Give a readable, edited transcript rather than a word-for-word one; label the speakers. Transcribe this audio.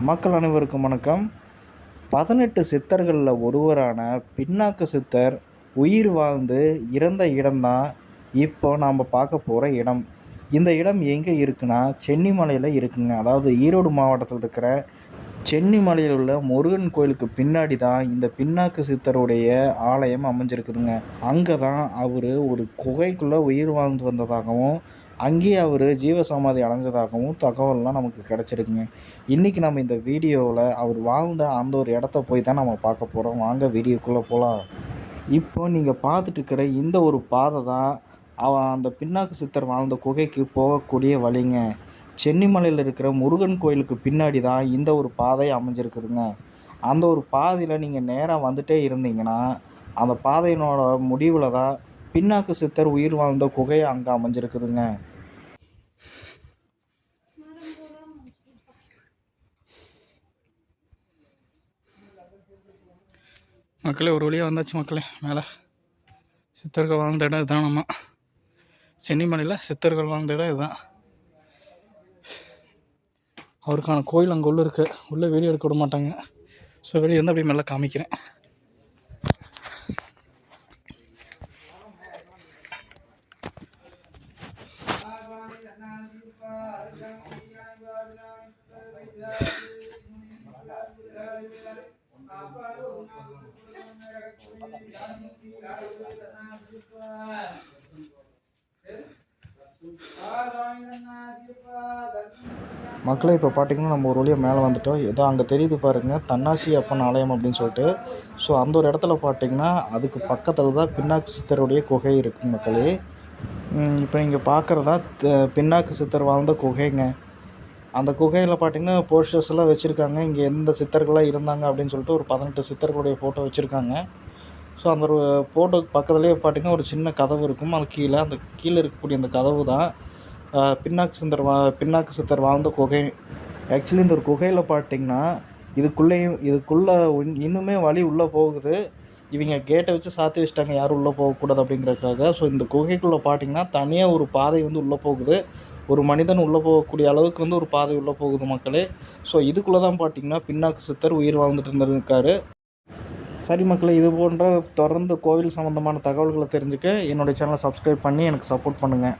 Speaker 1: மக்கள் அனைவருக்கும் வணக்கம். 18 சித்தர்களில் ஒருவரான பின்னாக்கு சித்தர் உயிர் வாழ்ந்து இறந்த இடம்தான் இப்போ நாம் பார்க்க போகிற இடம். இந்த இடம் எங்கே இருக்குன்னா சென்னிமலையில் இருக்குங்க. அதாவது ஈரோடு மாவட்டத்தில் இருக்கிற சென்னிமலையில் உள்ள முருகன் கோயிலுக்கு பின்னாடி தான் இந்த பின்னாக்கு சித்தருடைய ஆலயம் அமைஞ்சிருக்குதுங்க. அங்கே தான் அவர் ஒரு குகைக்குள்ளே உயிர் வாழ்ந்து வந்ததாகவும் அங்கேயே அவர் ஜீவசமாதி அடைஞ்சதாகவும் தகவல்லாம் நமக்கு கிடச்சிருக்குங்க. இன்றைக்கி நம்ம இந்த வீடியோவில் அவர் வாழ்ந்த அந்த ஒரு இடத்த போய் தான் நம்ம பார்க்க போகிறோம். வாங்க வீடியோக்குள்ளே போகலாம். இப்போ நீங்கள் பார்த்துட்டு இருக்கிற இந்த ஒரு பாதை தான் அந்த பின்னாக்கு சித்தர் வாழ்ந்த குகைக்கு போகக்கூடிய வழிங்க. சென்னிமலையில் இருக்கிற முருகன் கோயிலுக்கு பின்னாடி தான் இந்த ஒரு பாதை அமைஞ்சிருக்குதுங்க. அந்த ஒரு பாதையில் நீங்கள் நேராக வந்துகிட்டே இருந்தீங்கன்னா அந்த பாதையினோட முடிவில் தான் பின்னாக்கு சித்தர் உயிர் வாழ்ந்த குகை அங்கே அமைஞ்சிருக்குதுங்க.
Speaker 2: மக்களே, ஒரு வழியாக வந்தாச்சு மக்களே. மேலே சித்தர்கள் வாழ்ந்த இடம் இதுதான். நம்ம சென்னிமலையில் சித்தர்கள் வாழ்ந்த இடம் இதுதான். அவருக்கான கோயில் அங்கே உள்ளே இருக்குது. உள்ளே வீடியோ எடுக்க விட மாட்டாங்க. ஸோ வெளியே வந்து அப்படியே மேலே காமிக்கிறேன்.
Speaker 1: மக்களே, இப்போ பார்த்தீங்கன்னா நம்ம ஒரு வழியாக மேலே வந்துட்டோம். ஏதோ அங்கே தெரியுது பாருங்கள், தன்னாசி அப்பன் ஆலயம் அப்படின்னு சொல்லிட்டு. ஸோ அந்த ஒரு இடத்துல பார்த்தீங்கன்னா அதுக்கு பக்கத்தில் தான் பின்னாக்கு சித்தருடைய குகை இருக்குது மக்களே. இப்போ இங்கே பார்க்குறதா பின்னாக்கு சித்தர் வாழ்ந்த குகைங்க. அந்த குகையில் பார்த்தீங்கன்னா போஸ்டர்ஸ் எல்லாம் வச்சுருக்காங்க. இங்கே எந்த சித்தர்களாக இருந்தாங்க அப்படின்னு சொல்லிட்டு ஒரு 18 சித்தர்களுடைய ஃபோட்டோ வச்சுருக்காங்க. ஸோ அந்த ஒரு ஃபோட்டோக்கு பக்கத்துலேயே பார்த்தீங்கன்னா ஒரு சின்ன கதவு இருக்கும். அது அந்த கீழே இருக்கக்கூடிய அந்த கதவு தான் பின்னாக்கு சித்தர் வாழ்ந்த குகை. ஆக்சுவலி இந்த ஒரு குகையில் பார்த்தீங்கன்னா இதுக்குள்ளே இன்னுமே வழி உள்ளே போகுது. இவங்க கேட்டை வச்சு சாத்தி வச்சுட்டாங்க, யாரும் உள்ளே போகக்கூடாது அப்படிங்கிறதுக்காக. ஸோ இந்த குகைக்குள்ளே பார்த்தீங்கன்னா தனியாக ஒரு பாதை வந்து உள்ளே போகுது. ஒரு மனிதன் உள்ளே போகக்கூடிய அளவுக்கு வந்து ஒரு பாதை உள்ளே போகுது மக்களே. ஸோ இதுக்குள்ளே தான் பார்த்தீங்கன்னா பின்னாக்கு சித்தர் உயிர் வாழ்ந்துட்டு இருந்திருக்காரு. சரி மக்களே, இது போன்ற தொடர்ந்து கோவில் சம்மந்தமான தகவல்களை தெரிஞ்சுக்க என்னுடைய சேனலை சப்ஸ்கிரைப் பண்ணி எனக்கு சப்போர்ட் பண்ணுங்கள்.